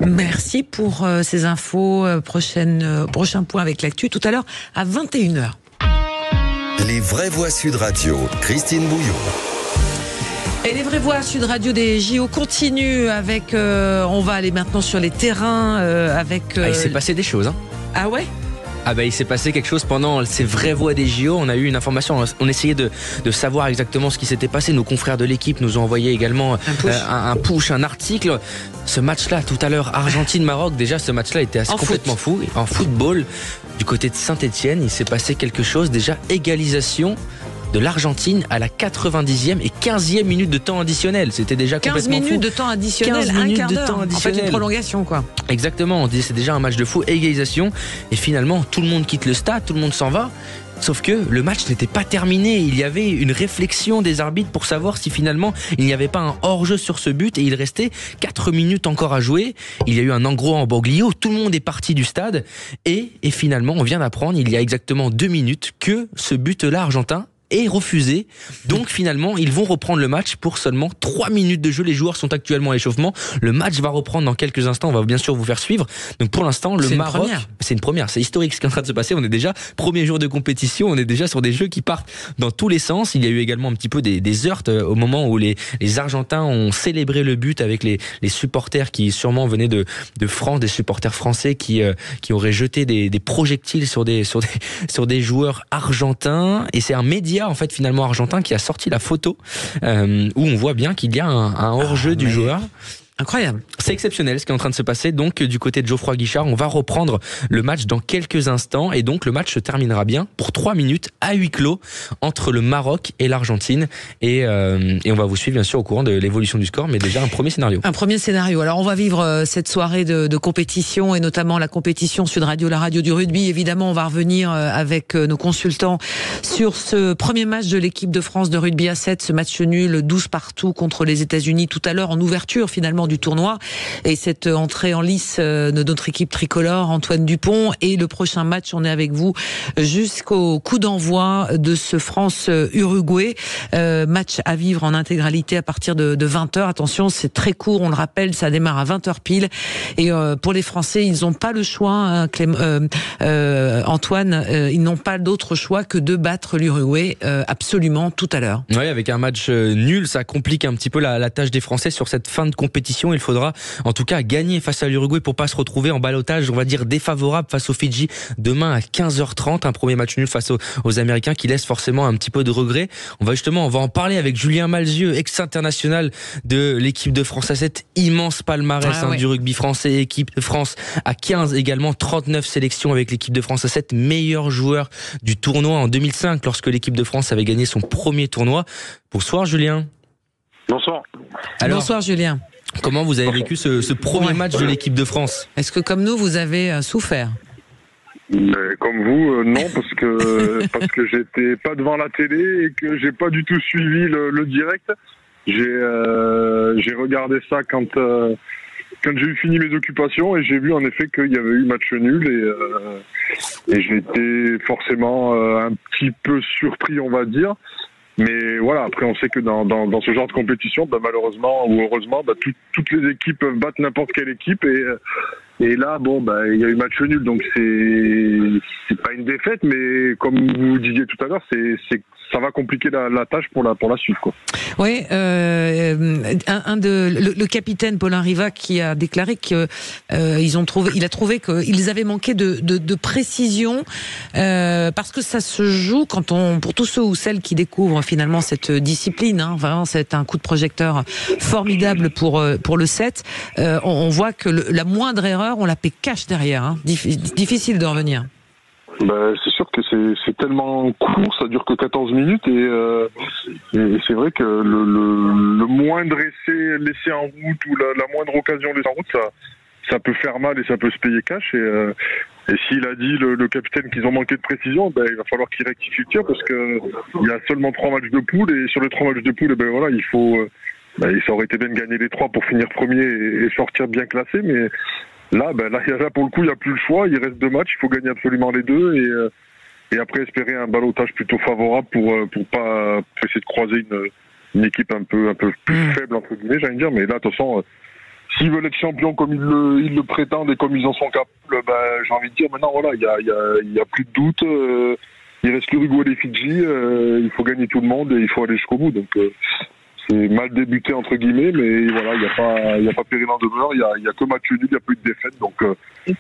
Merci pour ces infos. Prochain point avec l'actu tout à l'heure à 21h. Les vraies voix Sud Radio, Christine Bouillon. Et les vraies voix Sud Radio des JO continuent avec... on va aller maintenant sur les terrains avec... il s'est passé des choses. Ah ouais ? Il s'est passé quelque chose pendant ces vraies voix des JO. On a eu une information, on essayait de savoir exactement ce qui s'était passé. Nos confrères de l'équipe nous ont envoyé également un article. Ce match-là, tout à l'heure, Argentine-Maroc, déjà ce match-là était complètement fou. En football, du côté de Saint-Etienne, il s'est passé quelque chose. Déjà, égalisation de l'Argentine à la 90e et 15e minute de temps additionnel. C'était déjà complètement fou. 15 minutes de temps additionnel, 15 minutes un quart de d'heure. temps additionnel. En fait, une prolongation, quoi. Exactement, on disait c'est déjà un match de fou, égalisation. Et finalement, tout le monde quitte le stade, tout le monde s'en va. Sauf que le match n'était pas terminé. Il y avait une réflexion des arbitres pour savoir si finalement il n'y avait pas un hors-jeu sur ce but. Et il restait 4 minutes encore à jouer. Il y a eu un engros en Boglio. Tout le monde est parti du stade. Et finalement, on vient d'apprendre, il y a exactement 2 minutes, que ce but-là argentin est refusé. Donc finalement, ils vont reprendre le match pour seulement 3 minutes de jeu. Les joueurs sont actuellement à l'échauffement. Le match va reprendre dans quelques instants. On va bien sûr vous faire suivre. Donc pour l'instant, le Maroc, c'est une première. C'est historique ce qui est en train de se passer. On est déjà premier jour de compétition. On est déjà sur des jeux qui partent dans tous les sens. Il y a eu également un petit peu des heurts au moment où les Argentins ont célébré le but avec les supporters qui sûrement venaient de France, des supporters français qui auraient jeté des projectiles sur des joueurs argentins. Et c'est un média en fait finalement argentin qui a sorti la photo où on voit bien qu'il y a un hors-jeu du joueur. Incroyable. C'est exceptionnel ce qui est en train de se passer. Donc du côté de Geoffroy Guichard, on va reprendre le match dans quelques instants et donc le match se terminera bien pour 3 minutes à huis clos entre le Maroc et l'Argentine et on va vous suivre bien sûr au courant de l'évolution du score, mais déjà un premier scénario. Un premier scénario. Alors on va vivre cette soirée de compétition et notamment la compétition Sud Radio, la radio du rugby. Évidemment, on va revenir avec nos consultants sur ce premier match de l'équipe de France de rugby à 7, ce match nul 12-12 contre les États-Unis tout à l'heure en ouverture finalement du tournoi et cette entrée en lice de notre équipe tricolore, Antoine Dupont, et le prochain match, on est avec vous jusqu'au coup d'envoi de ce France-Uruguay, match à vivre en intégralité à partir de 20h. Attention, c'est très court, on le rappelle, ça démarre à 20h pile et pour les Français, ils n'ont pas le choix, Antoine, ils n'ont pas d'autre choix que de battre l'Uruguay absolument tout à l'heure. Oui, avec un match nul, ça complique un petit peu la tâche des Français sur cette fin de compétition. Il faudra en tout cas gagner face à l'Uruguay pour pas se retrouver en ballottage, on va dire défavorable face aux Fidji demain à 15h30, un premier match nul face aux Américains qui laisse forcément un petit peu de regret. On va en parler avec Julien Malzieu, ex-international de l'équipe de France à 7, immense palmarès du rugby français, équipe de France à 15 également, 39 sélections avec l'équipe de France à 7, meilleur joueur du tournoi en 2005 lorsque l'équipe de France avait gagné son premier tournoi. Bonsoir Julien. Bonsoir. Alors, bonsoir Julien. Comment vous avez vécu ce premier match de l'équipe de France ? Est-ce que comme nous, vous avez souffert ? Comme vous, non, parce que j'étais pas devant la télé et que j'ai pas du tout suivi le direct. J'ai regardé ça quand j'ai eu fini mes occupations et j'ai vu en effet qu'il y avait eu match nul et j'ai été forcément un petit peu surpris, on va dire. Mais voilà, après on sait que dans ce genre de compétition, malheureusement ou heureusement, toutes les équipes peuvent battre n'importe quelle équipe et là il y a eu match nul, donc c'est pas une défaite, mais comme vous disiez tout à l'heure, ça va compliquer la tâche pour la suite, quoi. Oui, le capitaine Paulin Riva qui a déclaré que il a trouvé qu'ils avaient manqué de précision parce que ça se joue pour tous ceux ou celles qui découvrent finalement cette discipline, vraiment c'est un coup de projecteur formidable pour le 7. On voit que la moindre erreur, on la paie cash derrière, difficile de revenir. C'est sûr que c'est tellement court, ça dure que 14 minutes et c'est vrai que le moindre essai laissé en route ou la moindre occasion laissée en route, ça peut faire mal et ça peut se payer cash et s'il a dit le capitaine qu'ils ont manqué de précision, il va falloir qu'il rectifie le tir parce que il y a seulement 3 matchs de poule et sur les 3 matchs de poule, il faut ça aurait été bien de gagner les 3 pour finir premier et sortir bien classé, mais Là, pour le coup, il n'y a plus le choix. Il reste 2 matchs. Il faut gagner absolument les 2 et après espérer un ballottage plutôt favorable pour essayer de croiser une équipe un peu plus faible entre guillemets, j'allais dire. Mais là, de toute façon, s'ils veulent être champions comme ils le prétendent et comme ils en sont capables, j'ai envie de dire maintenant voilà, il y a plus de doute. Il reste l'Uruguay et les Fidji. Il faut gagner tout le monde et il faut aller jusqu'au bout. Donc c'est mal débuté entre guillemets, mais voilà, il y a pas péril en demeure. Il y a que match nul, il y a plus de défaite, donc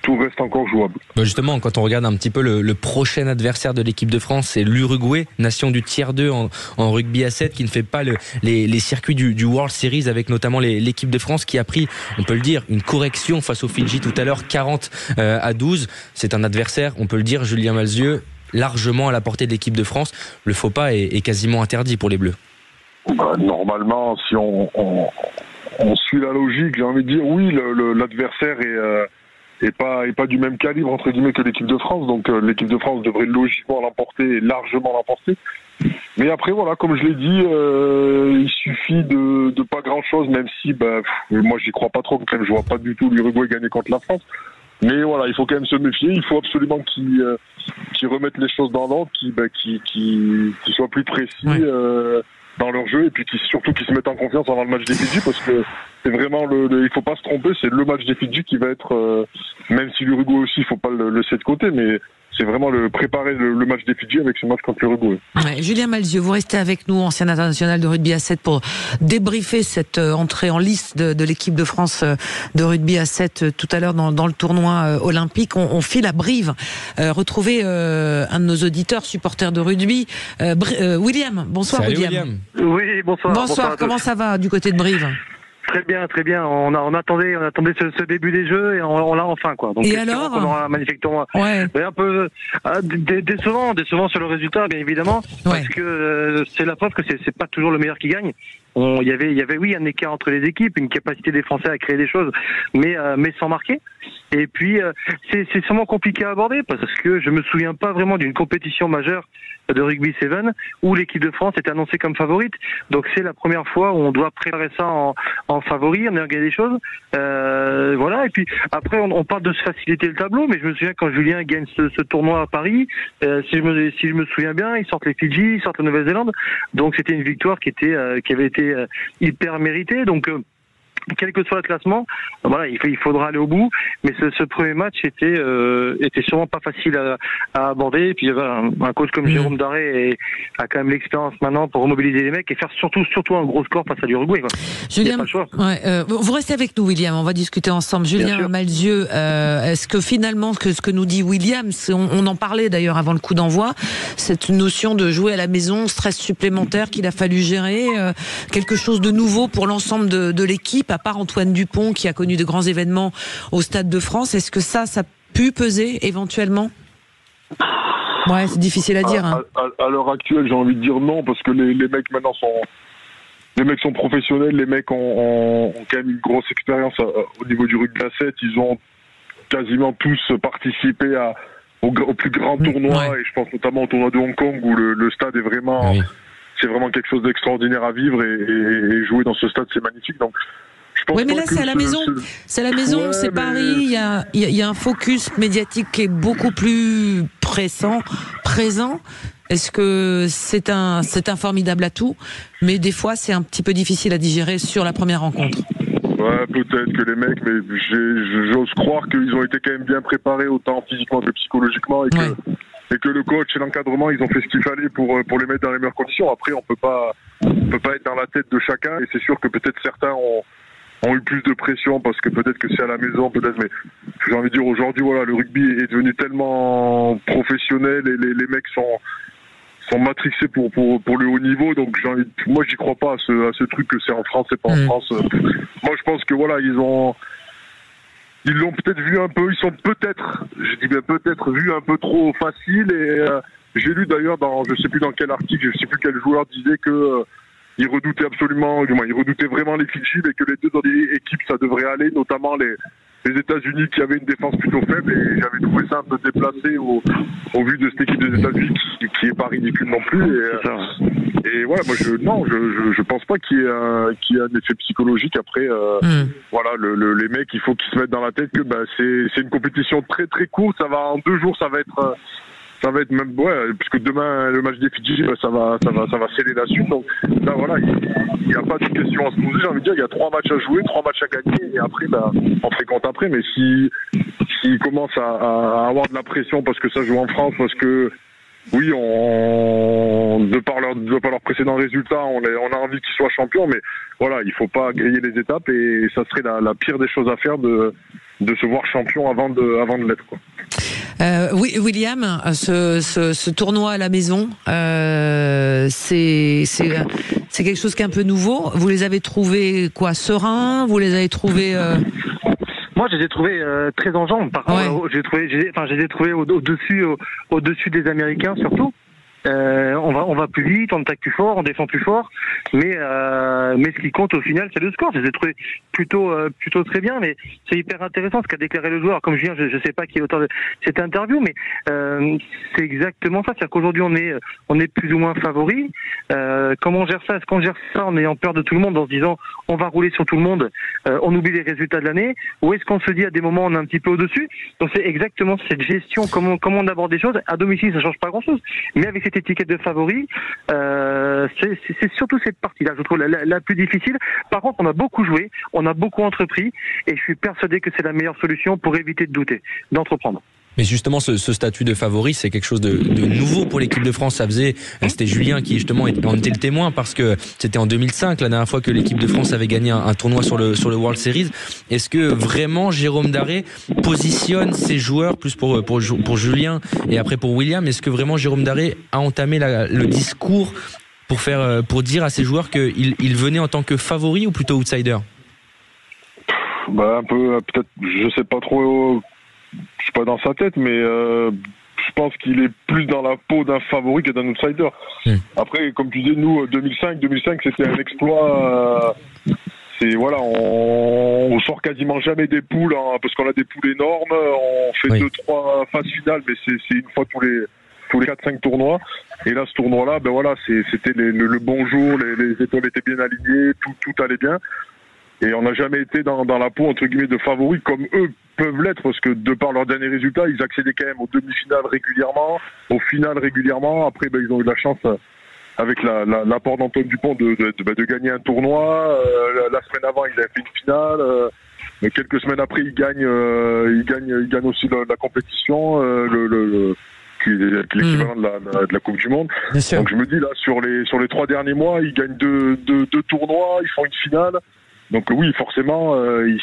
tout reste encore jouable. Justement, quand on regarde un petit peu le prochain adversaire de l'équipe de France, c'est l'Uruguay, nation du tiers 2 en rugby à 7, qui ne fait pas les circuits du World Series, avec notamment l'équipe de France qui a pris, on peut le dire, une correction face aux Fidji tout à l'heure, 40-12. C'est un adversaire, on peut le dire, Julien Malzieu, largement à la portée de l'équipe de France. Le faux pas est quasiment interdit pour les Bleus. Normalement, si on suit la logique, j'ai envie de dire oui, l'adversaire est pas du même calibre entre guillemets que l'équipe de France, donc l'équipe de France devrait logiquement l'emporter et largement l'emporter. Mais après voilà, comme je l'ai dit, il suffit de pas grand chose, même si moi j'y crois pas trop, quand même je vois pas du tout l'Uruguay gagner contre la France. Mais voilà, il faut quand même se méfier, il faut absolument qu'ils remettent les choses dans l'ordre, qu'ils soient plus précis. Ouais. Dans leur jeu et puis surtout qu'ils se mettent en confiance avant le match des Fidji, parce que c'est vraiment il faut pas se tromper, c'est le match des Fidji qui va être même si l'Uruguay aussi il faut pas le laisser de côté, mais c'est vraiment préparer le match des Fidji avec ce match contre l'Uruguay. Ouais, Julien Malzieu, vous restez avec nous, ancien international de rugby à 7, pour débriefer cette entrée en liste de l'équipe de France de rugby à 7 tout à l'heure dans le tournoi olympique. On file à Brive, retrouver un de nos auditeurs, supporters de rugby, William. Bonsoir. Salut, William. Oui, bonsoir. Bonsoir, comment ça va du côté de Brive ? Très bien, très bien. On attendait ce début des Jeux et on l'a enfin, quoi. Donc, et alors on aura un magnifique tournoi. Ouais. Un peu décevant sur le résultat, bien évidemment, parce que c'est la preuve que c'est pas toujours le meilleur qui gagne. Il y avait oui un écart entre les équipes, une capacité des Français à créer des choses, mais sans marquer. Et puis c'est sûrement compliqué à aborder, parce que je me souviens pas vraiment d'une compétition majeure de rugby 7 où l'équipe de France est annoncée comme favorite. Donc c'est la première fois où on doit préparer ça en favori, on a regardé des choses. Voilà. Et puis après on parle de se faciliter le tableau, mais je me souviens quand Julien gagne ce tournoi à Paris, si je me souviens bien, ils sortent les Fidji, ils sortent la Nouvelle-Zélande. Donc c'était une victoire qui avait été hyper méritée. Donc quel que soit le classement, voilà, il faudra aller au bout. Mais ce premier match était sûrement pas facile à aborder. Et puis il y avait un coach comme Jérôme Daré a quand même l'expérience maintenant pour remobiliser les mecs et faire surtout un gros score face à l'Uruguay. Julien, vous restez avec nous, William. On va discuter ensemble. Julien Malzieu, est-ce que finalement ce que nous dit William, on en parlait d'ailleurs avant le coup d'envoi, cette notion de jouer à la maison, stress supplémentaire qu'il a fallu gérer, quelque chose de nouveau pour l'ensemble de l'équipe, à part Antoine Dupont qui a connu de grands événements au Stade de France. Est-ce que ça a pu peser éventuellement ? Ouais, c'est difficile à dire. À l'heure actuelle, j'ai envie de dire non, parce que les mecs maintenant sont professionnels, les mecs ont quand même une grosse expérience au niveau du rugby à 7. Ils ont quasiment tous participé au plus grand tournoi, et je pense notamment au tournoi de Hong Kong où le stade est vraiment... Oui. C'est vraiment quelque chose d'extraordinaire à vivre, et jouer dans ce stade, c'est magnifique. Donc, oui, mais là, c'est à la maison. C'est à la maison, ouais, c'est Paris. Il y a un focus médiatique qui est beaucoup plus présent. Est-ce que c'est un formidable atout, mais des fois, c'est un petit peu difficile à digérer sur la première rencontre. Ouais, peut-être que les mecs, mais j'ose croire qu'ils ont été quand même bien préparés, autant physiquement que psychologiquement, et que le coach et l'encadrement, ils ont fait ce qu'il fallait pour les mettre dans les meilleures conditions. Après, on peut pas être dans la tête de chacun, et c'est sûr que peut-être certains ont eu plus de pression parce que peut-être que c'est à la maison, peut-être, mais j'ai envie de dire aujourd'hui, voilà, le rugby est devenu tellement professionnel et les mecs sont matrixés pour le haut niveau, donc moi j'y crois pas à ce truc que c'est en France, c'est pas en France. Moi je pense que voilà, ils l'ont peut-être vu un peu, ils sont peut-être vu un peu trop facile, et j'ai lu d'ailleurs je sais plus dans quel article, je sais plus quel joueur disait que il redoutait vraiment les Fidji, mais que les deux dans les équipes ça devrait aller, notamment les États-Unis qui avaient une défense plutôt faible, et j'avais trouvé ça un peu déplacé au vu de cette équipe des États-Unis qui est pas ridicule non plus. Et voilà, moi je pense pas qu'il y ait un effet psychologique après. Voilà, les mecs, il faut qu'ils se mettent dans la tête que c'est une compétition très très courte. Ça va en 2 jours, ça va être ça va être même, puisque demain, le match des Fidji, ça va sceller la suite. Donc là, voilà, il n'y a pas de question à se poser. J'ai envie de dire, il y a 3 matchs à jouer, 3 matchs à gagner, et après, on fait compte après. Mais s'ils commencent à avoir de la pression parce que ça joue en France, parce que, oui, de par leurs précédents résultats, on a envie qu'ils soient champions, mais voilà, il faut pas griller les étapes, et ça serait la pire des choses à faire de se voir champion avant de l'être, quoi. Oui, William, ce tournoi à la maison, c'est quelque chose qui est un peu nouveau. Vous les avez trouvés sereins? Vous les avez trouvés Moi, je les ai trouvés très en jambes. Par contre, je les ai trouvés au-dessus des Américains, surtout. On va plus vite, on attaque plus fort, on défend plus fort, mais ce qui compte au final, c'est le score. Je les ai trouvés plutôt très bien, mais c'est hyper intéressant ce qu'a déclaré le joueur. Comme je viens, je sais pas qui est l'auteur de cette interview, mais c'est exactement ça. C'est-à-dire qu'aujourd'hui on est plus ou moins favori. Comment on gère ça? Est-ce qu'on gère ça en ayant peur de tout le monde, en se disant on va rouler sur tout le monde, on oublie les résultats de l'année, ou est-ce qu'on se dit à des moments on est un petit peu au-dessus? Donc c'est exactement cette gestion, comment on aborde les choses. À domicile, ça change pas grand-chose, mais avec cette étiquette de favori, c'est surtout cette partie-là, je trouve la plus difficile. Par contre, on a beaucoup joué, on a beaucoup entrepris, et je suis persuadé que c'est la meilleure solution pour éviter de douter, d'entreprendre. Mais justement, ce statut de favori, c'est quelque chose de nouveau pour l'équipe de France. C'était Julien qui justement en était le témoin, parce que c'était en 2005, la dernière fois que l'équipe de France avait gagné un tournoi sur le World Series. Est-ce que vraiment Jérôme Daré positionne ses joueurs, plus pour Julien et après pour William, est-ce que vraiment Jérôme Daré a entamé le discours pour dire à ses joueurs qu'il venait en tant que favori ou plutôt outsider? Un peu, peut-être, je sais pas trop. Je suis pas dans sa tête, mais je pense qu'il est plus dans la peau d'un favori que d'un outsider. Après, comme tu dis, nous, 2005, c'était un exploit. On sort quasiment jamais des poules, parce qu'on a des poules énormes. On fait 2-3 phases finales, mais c'est une fois tous les 4-5 tournois. Et là, ce tournoi-là, c'était le bon jour, les étoiles étaient bien alignées, tout allait bien. Et on n'a jamais été dans la peau, entre guillemets, de favoris comme eux peuvent l'être, parce que de par leurs derniers résultats, ils accédaient quand même aux demi-finales régulièrement, aux finales régulièrement. Après, ils ont eu la chance, avec l'apport d'Antoine Dupont, de gagner un tournoi. La semaine avant, ils avaient fait une finale. Quelques semaines après, ils gagnent aussi la compétition, qui est l'équivalent de la Coupe du Monde. Donc je me dis, là, sur les 3 derniers mois, ils gagnent deux tournois, ils font une finale. Donc oui, forcément, ils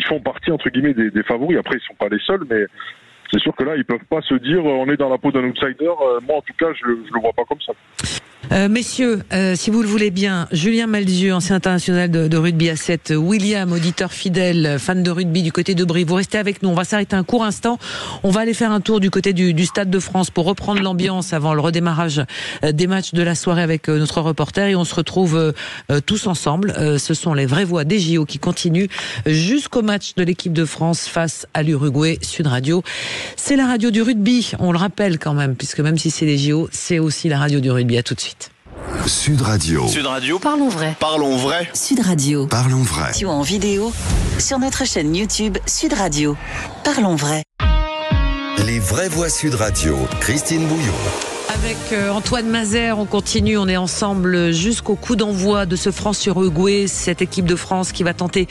font partie, entre guillemets, des favoris. Après, ils sont pas les seuls, mais c'est sûr que là, ils peuvent pas se dire on est dans la peau d'un outsider. Moi, en tout cas, je le vois pas comme ça. Messieurs, si vous le voulez bien, Julien Malzieu, ancien international de rugby à 7, William, auditeur fidèle, fan de rugby du côté de Brive, vous restez avec nous, on va s'arrêter un court instant, on va aller faire un tour du côté du Stade de France pour reprendre l'ambiance avant le redémarrage des matchs de la soirée avec notre reporter, et on se retrouve tous ensemble. Ce sont les vraies voix des JO qui continuent jusqu'au match de l'équipe de France face à l'Uruguay. Sud Radio, c'est la radio du rugby, on le rappelle quand même, puisque même si c'est les JO, c'est aussi la radio du rugby. À tout de suite. Sud Radio. Sud Radio. Parlons vrai. Parlons vrai. Sud Radio. Parlons vrai. En vidéo sur notre chaîne YouTube Sud Radio. Parlons vrai. Les vraies voix Sud Radio. Christine Bouillon. Avec Antoine Mazer, on continue, on est ensemble jusqu'au coup d'envoi de ce France-Uruguay, cette équipe de France qui va tenter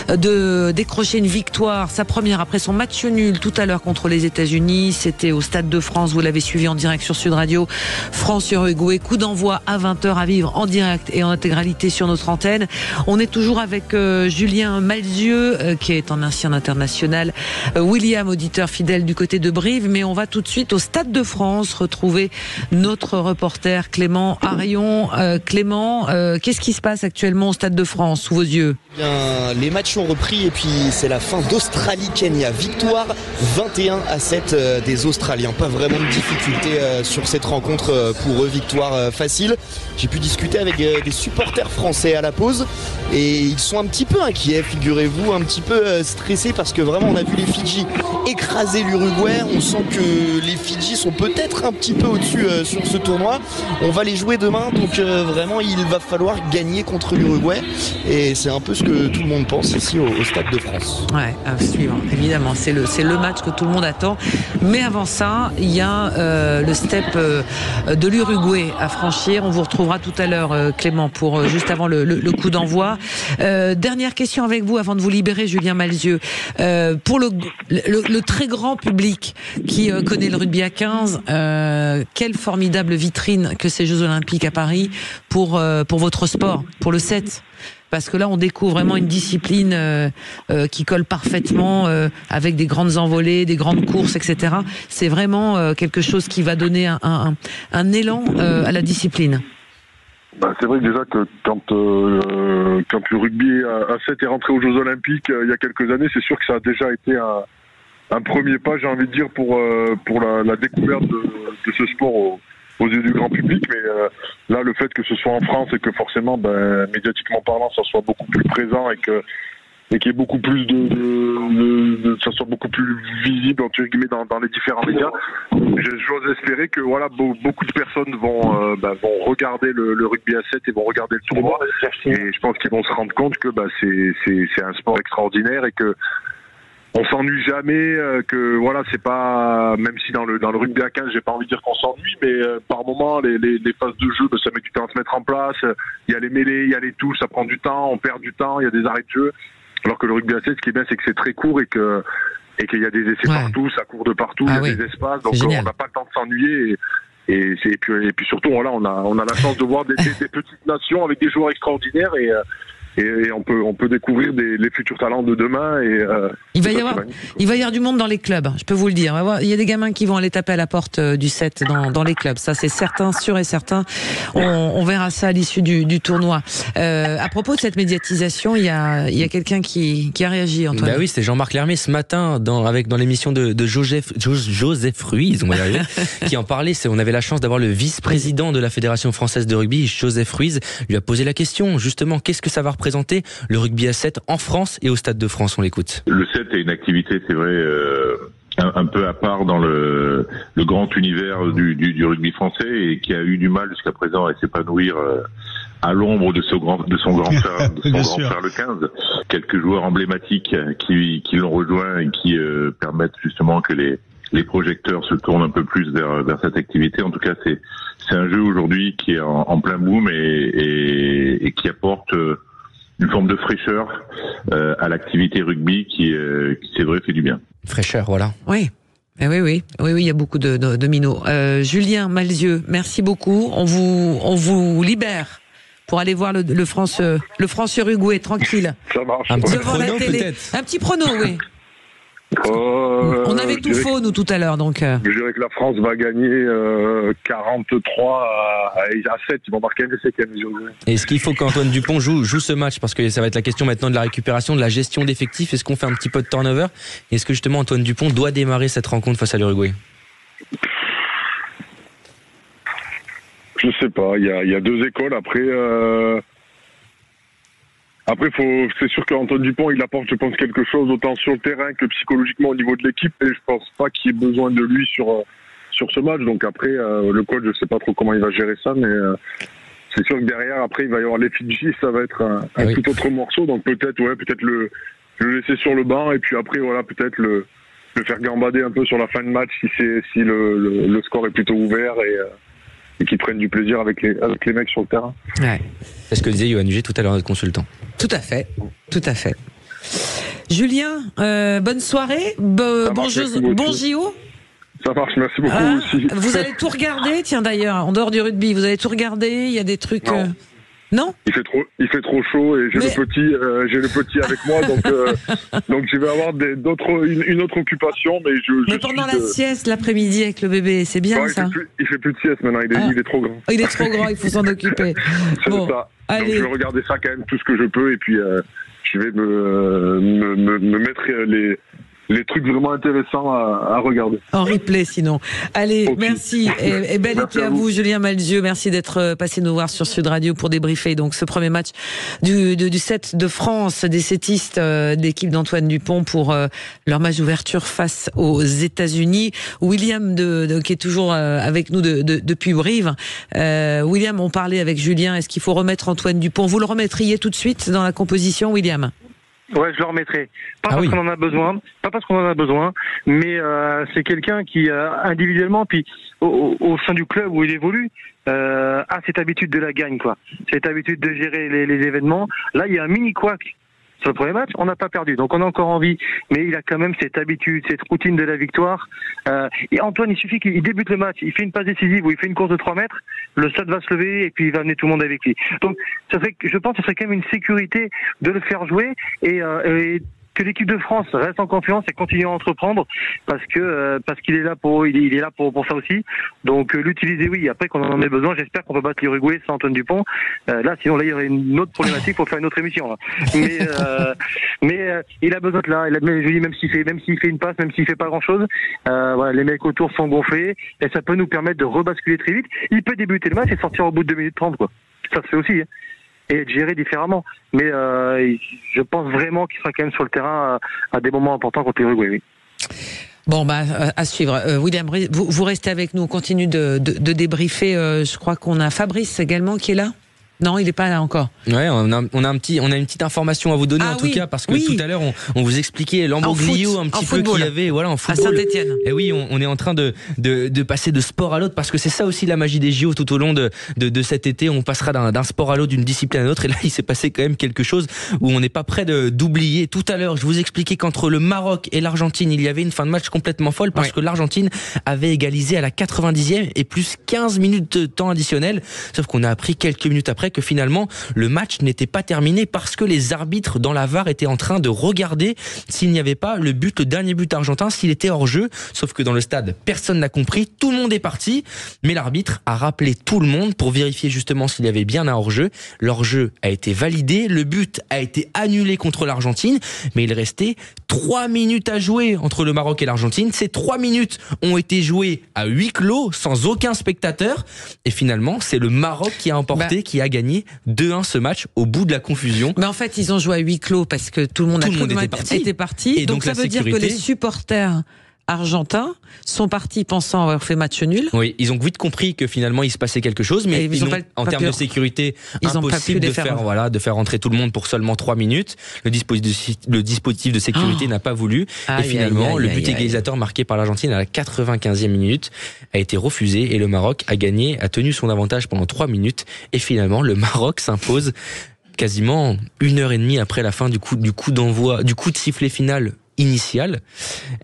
de décrocher une victoire, sa première après son match nul tout à l'heure contre les États-Unis. C'était au Stade de France, vous l'avez suivi en direct sur Sud Radio. France-Uruguay, coup d'envoi à 20h à vivre en direct et en intégralité sur notre antenne. On est toujours avec Julien Malzieu, qui est un ancien international, William, auditeur fidèle du côté de Brive, mais on va tout de suite au Stade de France retrouver notre reporter Clément Arion. Clément, qu'est-ce qui se passe actuellement au Stade de France sous vos yeux? Bien, les matchs ont repris et puis c'est la fin d'Australie-Kenya. Victoire 21-7 des Australiens. Pas vraiment de difficulté sur cette rencontre pour eux. Victoire facile. J'ai pu discuter avec des supporters français à la pause et ils sont un petit peu inquiets, figurez-vous, un petit peu stressés parce que vraiment on a vu les Fidji écraser l'Uruguay. On sent que les Fidji sont peut-être un petit peu au-dessus dessus sur ce tournoi. On va les jouer demain, donc vraiment il va falloir gagner contre l'Uruguay et c'est un peu ce que tout le monde pense ici au Stade de France. Ouais, à suivre, évidemment, c'est le match que tout le monde attend. Mais avant ça, il y a le step de l'Uruguay à franchir. On vous retrouvera tout à l'heure, Clément, pour juste avant le coup d'envoi. Dernière question avec vous avant de vous libérer, Julien Malzieu. Pour le très grand public qui connaît le rugby à 15, quelle formidable vitrine que ces Jeux Olympiques à Paris pour votre sport, pour le 7. Parce que là, on découvre vraiment une discipline qui colle parfaitement avec des grandes envolées, des grandes courses, etc. C'est vraiment quelque chose qui va donner un élan à la discipline. C'est vrai que déjà que quand le rugby à 7 est rentré aux Jeux Olympiques il y a quelques années, c'est sûr que ça a déjà été un premier pas, j'ai envie de dire, pour la découverte de ce sport aux yeux du grand public. Mais là, le fait que ce soit en France et que forcément, médiatiquement parlant, ça soit beaucoup plus présent et qu'il y ait beaucoup plus ça soit beaucoup plus visible entre guillemets dans les différents médias. J'ose espérer que voilà, beaucoup de personnes vont regarder le rugby à 7 et vont regarder le tournoi. Et je pense qu'ils vont se rendre compte que c'est un sport extraordinaire et que on s'ennuie jamais, que voilà, c'est pas, même si dans le rugby à 15, j'ai pas envie de dire qu'on s'ennuie, mais par moment les phases de jeu, ça met du temps à se mettre en place. Il y a les mêlées, il y a les touches, ça prend du temps, on perd du temps, il y a des arrêts de jeu. Alors que le rugby à 7, ce qui est bien, c'est que c'est très court et qu'il y a des essais partout, ça court de partout, il y a des espaces, donc on n'a pas le temps de s'ennuyer. Et puis surtout, voilà, on a la chance de voir des petites nations avec des joueurs extraordinaires et on peut découvrir les futurs talents de demain. Il va y avoir du monde dans les clubs, je peux vous le dire. Il y a des gamins qui vont aller taper à la porte du 7 dans les clubs, ça c'est certain, sûr et certain. On verra ça à l'issue du tournoi. À propos de cette médiatisation, il y a quelqu'un qui a réagi, Antoine. Bah oui, c'est Jean-Marc Lermé ce matin dans l'émission de Joseph Ruiz, on va y arriver, qui en parlait. On avait la chance d'avoir le vice-président de la Fédération française de rugby, Joseph Ruiz, lui a posé la question justement, qu'est-ce que ça va représenter le rugby à 7 en France et au Stade de France? On l'écoute. Le 7 est une activité, c'est vrai, un peu à part dans le grand univers du rugby français et qui a eu du mal jusqu'à présent à s'épanouir à l'ombre de son grand frère le 15. Quelques joueurs emblématiques qui l'ont rejoint et qui permettent justement que les projecteurs se tournent un peu plus vers cette activité. En tout cas, c'est un jeu aujourd'hui qui est en plein boom et qui apporte une forme de fraîcheur à l'activité rugby qui c'est vrai, fait du bien. Fraîcheur, voilà. Oui. Oui, il y a beaucoup de minots. Julien Malzieu, merci beaucoup. On vous libère pour aller voir le France-Uruguay, tranquille. Ça marche. Un petit devant prono, la télé. peut-être. Un petit prono, oui. On avait tout faux, nous, tout à l'heure, donc. Je dirais que la France va gagner 43 à 7. Ils vont marquer un essai quand même. Est-ce qu'il faut qu'Antoine Dupont joue ce match? Parce que ça va être la question maintenant de la récupération, de la gestion d'effectifs. Est-ce qu'on fait un petit peu de turnover? Est-ce que justement Antoine Dupont doit démarrer cette rencontre face à l'Uruguay? Je sais pas. Il y a deux écoles. Après, c'est sûr qu'Antoine Dupont, il apporte, je pense, quelque chose autant sur le terrain que psychologiquement au niveau de l'équipe. Et je pense pas qu'il y ait besoin de lui sur ce match. Donc après, le coach, je sais pas trop comment il va gérer ça, mais c'est sûr que derrière, après, il va y avoir les Fidji. Ça va être un tout autre morceau. Donc peut-être le laisser sur le banc et puis après, voilà, peut-être le faire gambader un peu sur la fin de match si le score est plutôt ouvert et qu'ils prennent du plaisir avec les mecs sur le terrain. Ouais. C'est ce que disait Yohann Huget tout à l'heure, notre consultant. Tout à fait. Julien, bonne soirée, bon JO. Ça marche, merci beaucoup aussi. Vous allez tout regarder, tiens d'ailleurs, en dehors du rugby, vous allez tout regarder, il y a des trucs... Non. Il fait trop chaud et j'ai le petit avec moi, donc je vais avoir une autre occupation, mais pendant la sieste l'après-midi avec le bébé, c'est bien ça. Il fait plus de sieste maintenant, il est trop grand. Il est trop grand, il faut s'en occuper. C'est ça. Allez. Donc je vais regarder ça quand même tout ce que je peux et puis je vais me mettre les trucs vraiment intéressants à regarder. En replay, sinon. Allez, Okay. merci. Et bel été à vous, Julien Malzieu. Merci d'être passé nous voir sur Sud Radio pour débriefer donc ce premier match du set de France des settistes de l'équipe d'Antoine Dupont pour leur match d'ouverture face aux États-Unis. William, qui est toujours avec nous depuis Brive. William, on parlait avec Julien. Est-ce qu'il faut remettre Antoine Dupont? Vous le remettriez tout de suite dans la composition, William? Ouais, je le remettrai. Pas parce qu'on en a besoin, mais c'est quelqu'un qui individuellement, puis au sein du club où il évolue, a cette habitude de la gagne, quoi. Cette habitude de gérer les événements. Là, il y a un mini couac. Sur le premier match, on n'a pas perdu, donc on a encore envie. Mais il a quand même cette habitude, cette routine de la victoire. Et Antoine, il suffit qu'il débute le match, il fait une passe décisive ou il fait une course de 3 mètres, le stade va se lever et puis il va amener tout le monde avec lui. Donc, je pense que ce serait quand même une sécurité de le faire jouer et que l'équipe de France reste en confiance et continue à entreprendre parce qu'il est là pour ça aussi. Donc l'utiliser, oui. Après qu'on en ait besoin, j'espère qu'on peut battre l'Uruguay sans Antoine Dupont. Là, sinon là il y aurait une autre problématique pour faire une autre émission. Là. Mais il a besoin de là. Même s'il fait une passe, même s'il fait pas grand chose, voilà, les mecs autour sont gonflés et ça peut nous permettre de rebasculer très vite. Il peut débuter le match et sortir au bout de 2 minutes 30 quoi. Ça se fait aussi. Hein. Et être géré différemment. Mais je pense vraiment qu'il sera quand même sur le terrain à des moments importants contre l'Uruguay, oui. Bon, à suivre. William, vous restez avec nous, on continue de débriefer. Je crois qu'on a Fabrice également qui est là. Non, il n'est pas là encore. Ouais, on a une petite information à vous donner tout cas, parce que tout à l'heure on vous expliquait l'ambroglio un petit peu qu'il y avait, voilà, en football. À Saint-Étienne. Et oui, on est en train de passer de sport à l'autre, parce que c'est ça aussi la magie des JO tout au long de cet été. On passera d'un sport à l'autre, d'une discipline à l'autre. Et là, il s'est passé quand même quelque chose où on n'est pas prêt d'oublier. Tout à l'heure, je vous expliquais qu'entre le Maroc et l'Argentine, il y avait une fin de match complètement folle, parce que l'Argentine avait égalisé à la 90e et plus 15 minutes de temps additionnel. Sauf qu'on a appris quelques minutes après que finalement le match n'était pas terminé, parce que les arbitres dans la VAR étaient en train de regarder s'il n'y avait pas le dernier but argentin, s'il était hors jeu. Sauf que dans le stade, personne n'a compris, tout le monde est parti, mais l'arbitre a rappelé tout le monde pour vérifier justement s'il y avait bien un hors-jeu. L'hors-jeu a été validé, le but a été annulé contre l'Argentine, mais il restait 3 minutes à jouer entre le Maroc et l'Argentine. Ces 3 minutes ont été jouées à huis clos, sans aucun spectateur, et finalement c'est le Maroc qui a emporté, qui a gagné 2-1 ce match au bout de la confusion. Mais en fait, ils ont joué à huis clos parce que tout le monde était parti. Et donc ça veut dire que les supporters argentins sont partis pensant avoir fait match nul. Oui, ils ont vite compris que finalement il se passait quelque chose, mais en termes de sécurité, impossible de faire rentrer tout le monde pour seulement 3 minutes. Le dispositif de sécurité n'a pas voulu, et finalement le but égalisateur marqué par l'Argentine à la 95e minute a été refusé, et le Maroc a tenu son avantage pendant 3 minutes, et finalement le Maroc s'impose quasiment 1h30 après la fin du coup de sifflet final initial,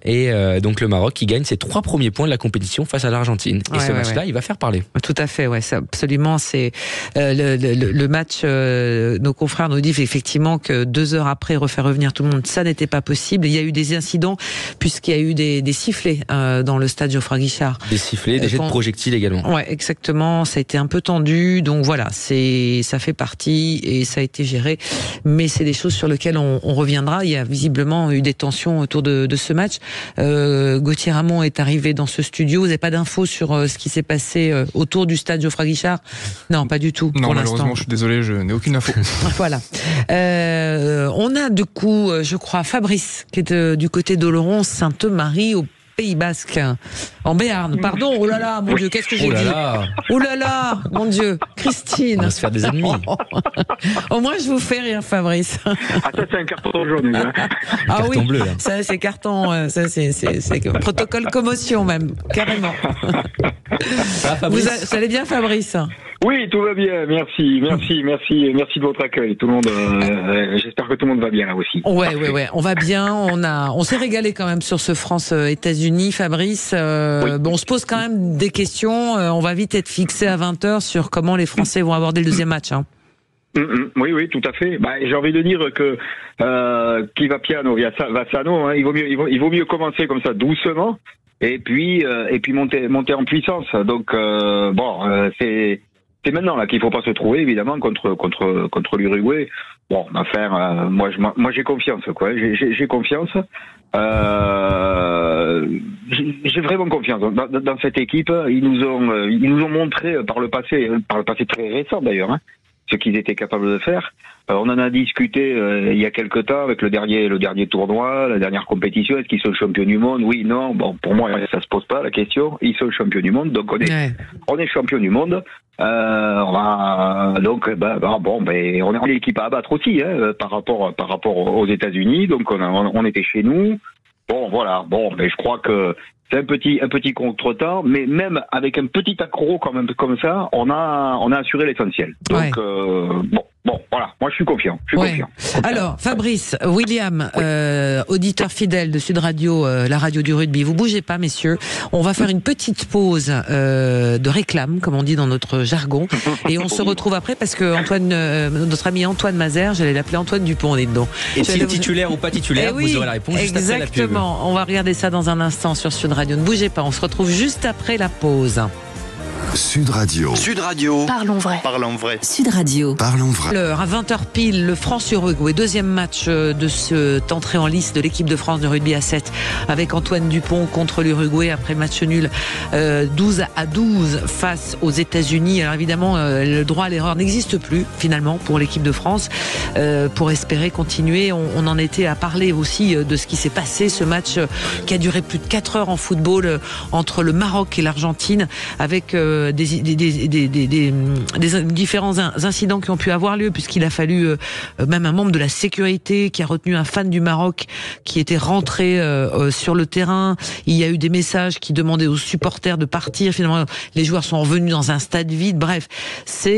et donc le Maroc qui gagne ses 3 premiers points de la compétition face à l'Argentine, et ce match-là il va faire parler. Tout à fait, c'est absolument, c'est le match. Nos confrères nous disent effectivement que 2 heures après refaire revenir tout le monde, ça n'était pas possible. Il y a eu des incidents, puisqu'il y a eu des sifflets dans le stade Geoffroy Guichard. Des sifflets, des jets de projectiles également. Ouais, exactement. Ça a été un peu tendu, donc voilà, ça fait partie et ça a été géré. Mais c'est des choses sur lesquelles on reviendra. Il y a visiblement eu des tensions autour de ce match. Gauthier Ramon est arrivé dans ce studio. Vous n'avez pas d'infos sur ce qui s'est passé autour du stade Geoffroy Guichard? Non, pas du tout. Non, malheureusement, je suis désolé, je n'ai aucune info. Voilà. On a du coup, je crois, Fabrice, qui est du côté d'Oloron, Sainte-Marie, au Pays Basque, en Béarn. Pardon, oh là là, mon Dieu, qu'est-ce que j'ai dit? Oh là là, mon Dieu, Christine. On va se faire des ennemis. Au moins, je vous fais rire, Fabrice. Ah, ça, c'est un carton jaune. Ah carton bleu, là. Ça, c'est carton, ça, c'est protocole commotion, même, carrément. Vous allez bien, Fabrice? Oui, tout va bien, merci de votre accueil. Tout le monde, j'espère que tout le monde va bien là aussi. Ouais, on va bien. On s'est régalé quand même sur ce France-États-Unis, Fabrice. Bon, on se pose quand même des questions. On va vite être fixé à 20h sur comment les Français vont aborder le deuxième match. Hein. Oui, tout à fait. J'ai envie de dire que qui va piano va sano. Hein. Il vaut mieux commencer comme ça doucement et puis monter en puissance. Donc c'est c'est maintenant là qu'il faut pas se trouver évidemment contre l'Uruguay. Bon, enfin, moi j'ai confiance quoi. J'ai confiance. J'ai vraiment confiance dans cette équipe. Ils nous ont montré par le passé très récent d'ailleurs, hein, ce qu'ils étaient capables de faire. On en a discuté il y a quelque temps avec le dernier tournoi, la dernière compétition. Est-ce qu'ils sont champions du monde? Oui, non. Bon, pour moi, ça se pose pas la question. Ils sont champions du monde, donc on est champions du monde. On est l'équipe à abattre aussi, hein, par rapport aux États-Unis. Donc on était chez nous. Bon, voilà. Bon, mais je crois que c'est un petit contretemps, mais même avec un petit accro comme ça, on a assuré l'essentiel. Donc bon, voilà. Moi, je suis confiant. Alors, Fabrice, William, auditeur fidèle de Sud Radio, la radio du rugby, vous bougez pas, messieurs. On va faire une petite pause de réclame, comme on dit dans notre jargon, et on se retrouve après parce que notre ami Antoine Mazère, j'allais l'appeler Antoine Dupont, dites donc. Et s'il est titulaire ou pas titulaire, vous aurez la réponse juste après la pub. Exactement. On va regarder ça dans un instant sur Sud Radio. Ne bougez pas, on se retrouve juste après la pause. Sud Radio. Parlons vrai. Sud Radio. Parlons vrai. À 20h pile, le France-Uruguay, deuxième match de cette entrée en lice de l'équipe de France de rugby à 7 avec Antoine Dupont contre l'Uruguay après match nul 12-12 face aux États-Unis. Alors évidemment, le droit à l'erreur n'existe plus finalement pour l'équipe de France. Pour espérer continuer, on en était à parler aussi de ce qui s'est passé, ce match qui a duré plus de 4 heures en football entre le Maroc et l'Argentine avec des différents incidents qui ont pu avoir lieu, puisqu'il a fallu même un membre de la sécurité qui a retenu un fan du Maroc qui était rentré sur le terrain. Il y a eu des messages qui demandaient aux supporters de partir. Finalement, les joueurs sont revenus dans un stade vide. Bref, ça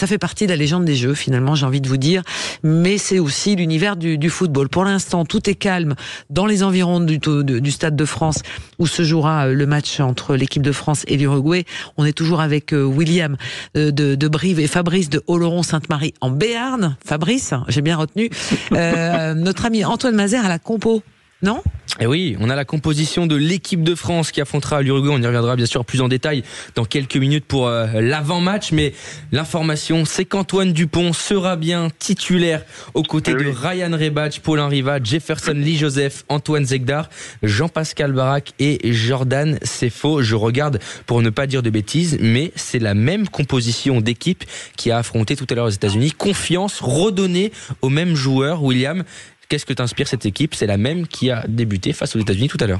fait partie de la légende des Jeux, finalement, j'ai envie de vous dire. Mais c'est aussi l'univers du football. Pour l'instant, tout est calme dans les environs du Stade de France où se jouera le match entre l'équipe de France et l'Uruguay. On est toujours avec William de Brive et Fabrice de Oloron-Sainte-Marie en Béarn. Fabrice, j'ai bien retenu. Notre ami Antoine Mazère à la compo, non ? Et oui, on a la composition de l'équipe de France qui affrontera l'Uruguay. On y reviendra bien sûr plus en détail dans quelques minutes pour l'avant-match. Mais l'information, c'est qu'Antoine Dupont sera bien titulaire aux côtés de Ryan Rebach, Paulin Riva, Jefferson Lee-Joseph, Antoine Zegdar, Jean-Pascal Barak et Jordan Sefo. Je regarde pour ne pas dire de bêtises, mais c'est la même composition d'équipe qui a affronté tout à l'heure aux États-Unis. Confiance redonnée aux mêmes joueurs. William, qu'est-ce que t'inspire cette équipe? C'est la même qui a débuté face aux États-Unis tout à l'heure.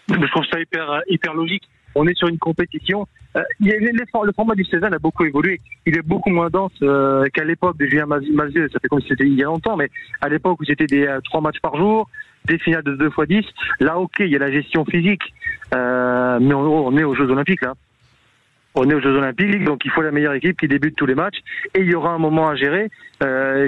Je trouve ça hyper logique. On est sur une compétition. Le format du César a beaucoup évolué. Il est beaucoup moins dense qu'à l'époque de Julien Mazieux. Ça fait comme si c'était il y a longtemps, mais à l'époque où c'était des 3 matchs par jour, des finales de 2x10. Là, ok, il y a la gestion physique, mais on est aux Jeux Olympiques là. On est aux Jeux Olympiques, donc il faut la meilleure équipe qui débute tous les matchs. Et il y aura un moment à gérer.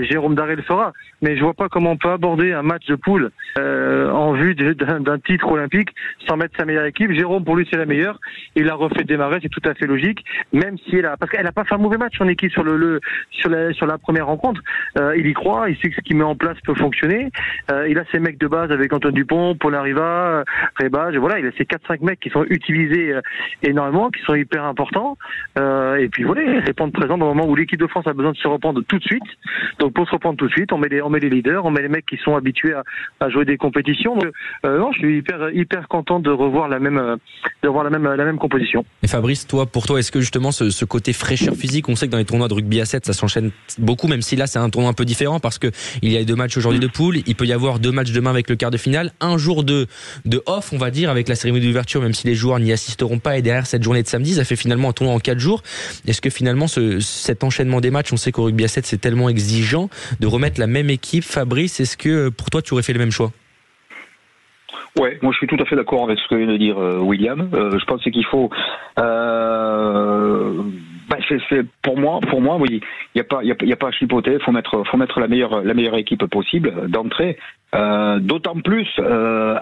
Jérôme Daré le fera. Mais je vois pas comment on peut aborder un match de poule en vue d'un titre olympique sans mettre sa meilleure équipe. Jérôme, pour lui, c'est la meilleure. Il a refait démarrer, c'est tout à fait logique. Même si parce qu'elle a pas fait un mauvais match, son équipe, sur la première rencontre. Il y croit, il sait que ce qu'il met en place peut fonctionner. Il a ses mecs de base avec Antoine Dupont, Paulin Riva, Rebage. Voilà, il a ces 4-5 mecs qui sont utilisés énormément, qui sont hyper importants. Et puis voilà, répondre présent dans le moment où l'équipe de France a besoin de se reprendre tout de suite. Donc pour se reprendre tout de suite, on met les leaders, on met les mecs qui sont habitués à jouer des compétitions. Donc, non, je suis hyper content de revoir la même composition. Et Fabrice, pour toi, est-ce que justement ce côté fraîcheur physique, on sait que dans les tournois de rugby à 7, ça s'enchaîne beaucoup, même si là c'est un tournoi un peu différent parce que il y a 2 matchs aujourd'hui de poule, il peut y avoir 2 matchs demain avec le quart de finale, un jour de off, on va dire, avec la cérémonie d'ouverture, même si les joueurs n'y assisteront pas, et derrière cette journée de samedi, ça fait finalement un tournoi en 4 jours. Est-ce que finalement cet enchaînement des matchs, on sait qu'au rugby à 7 c'est tellement exigeant de remettre la même équipe. Fabrice, est-ce que pour toi tu aurais fait le même choix? Ouais, moi je suis tout à fait d'accord avec ce que vient de dire William. Je pense qu'il faut pour moi oui, il y a pas à chipoter, faut mettre la meilleure équipe possible d'entrée. D'autant plus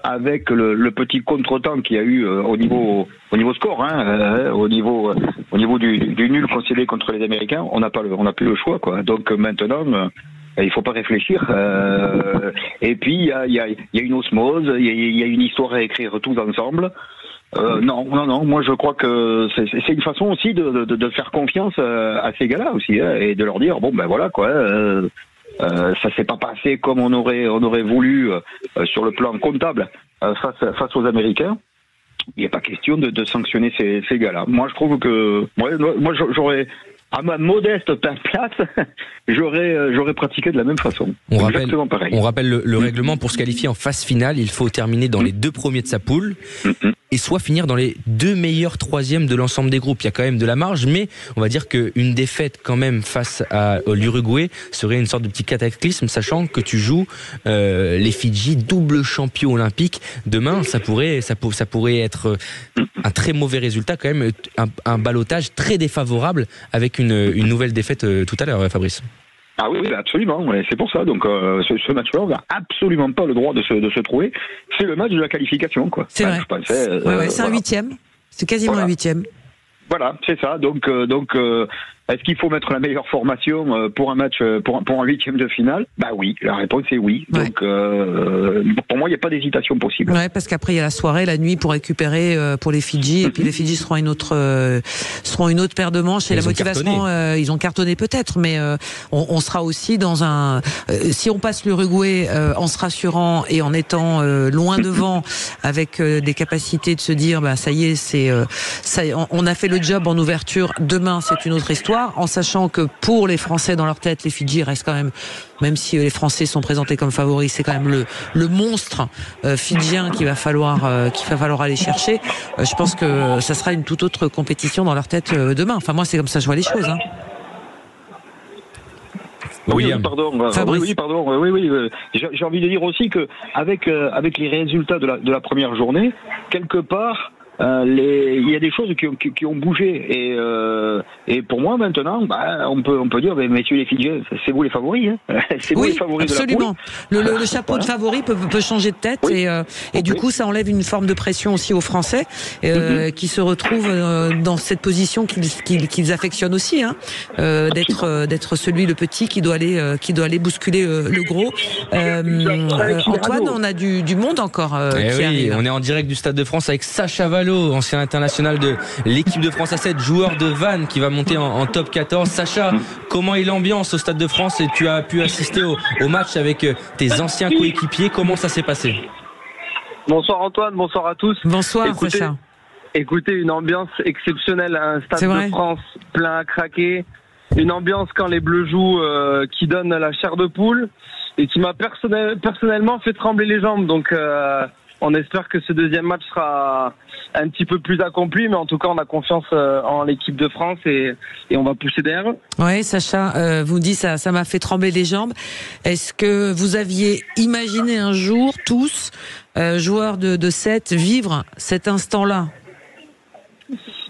avec le petit contretemps qu'il y a eu au niveau score, hein, au niveau du nul concédé contre les Américains, on n'a plus le choix, quoi. Donc maintenant il faut pas réfléchir. Et puis il y a une osmose, il y a une histoire à écrire tous ensemble. Non. Moi, je crois que c'est une façon aussi de faire confiance à ces gars-là aussi, hein, et de leur dire bon ben voilà quoi. Ça s'est pas passé comme on aurait voulu sur le plan comptable face aux Américains. Il n'y a pas question de sanctionner ces gars-là. Moi, je trouve que moi j'aurais, à ma modeste place, j'aurais pratiqué de la même façon. On rappelle le règlement. Pour se qualifier en phase finale, il faut terminer dans les 2 premiers de sa poule et soit finir dans les 2 meilleurs 3e de l'ensemble des groupes. Il y a quand même de la marge, mais on va dire qu'une défaite quand même face à l'Uruguay serait une sorte de petit cataclysme, sachant que tu joues les Fidji, double champion olympique. Demain, ça pourrait être un très mauvais résultat, quand même, un ballottage très défavorable avec une nouvelle défaite tout à l'heure, Fabrice. Ah oui, absolument. C'est pour ça. Donc, ce match-là, on n'a absolument pas le droit de se trouver. C'est le match de la qualification, quoi. C'est vrai. C'est un 8e. C'est quasiment un 8e. Voilà, c'est ça. Donc, est-ce qu'il faut mettre la meilleure formation pour un match, pour un 8e de finale? Bah oui, la réponse est oui. Ouais. Donc, pour moi, il n'y a pas d'hésitation possible. Ouais, parce qu'après il y a la soirée, la nuit pour récupérer pour les Fidji, et puis les Fidji seront une autre paire de manches. Et la motivation, ils ont cartonné peut-être, mais on sera aussi dans un. Si on passe l'Uruguay en se rassurant et en étant loin devant, avec des capacités de se dire, bah ça y est, on a fait le job en ouverture. Demain, c'est une autre histoire. En sachant que pour les Français dans leur tête, les Fidji restent quand même si les Français sont présentés comme favoris, c'est quand même le monstre fidjien qu'il va falloir aller chercher. Je pense que ça sera une toute autre compétition dans leur tête demain. Enfin moi c'est comme ça que je vois les choses. Hein. William. Oui, pardon. Oui. J'ai envie de dire aussi que avec les résultats de la première journée, quelque part. Il y a des choses qui ont bougé et pour moi maintenant on peut dire messieurs les Fidjiens, c'est vous les favoris, hein. C'est vous les favoris absolument. De la poule. Le chapeau de favori peut changer de tête et du coup ça enlève une forme de pression aussi aux Français qui se retrouvent dans cette position qu'ils affectionnent aussi, hein, d'être celui le petit qui doit aller bousculer le gros. Antoine, on a du monde encore qui arrive. On est en direct du Stade de France avec Sacha Vallot, ancien international de l'équipe de France A7, joueur de Vannes qui va monter en top 14. Sacha, comment est l'ambiance au Stade de France et tu as pu assister au match avec tes anciens coéquipiers, comment ça s'est passé? Bonsoir Antoine, bonsoir à tous. Bonsoir Sacha. Écoutez, une ambiance exceptionnelle, un Stade de France plein à craquer, une ambiance quand les Bleus jouent qui donne la chair de poule et qui m'a personnellement fait trembler les jambes, donc on espère que ce deuxième match sera un petit peu plus accompli, mais en tout cas, on a confiance en l'équipe de France et on va pousser derrière. Oui, Sacha, vous dites ça m'a fait trembler les jambes. Est-ce que vous aviez imaginé un jour, tous, joueurs de 7, vivre cet instant-là?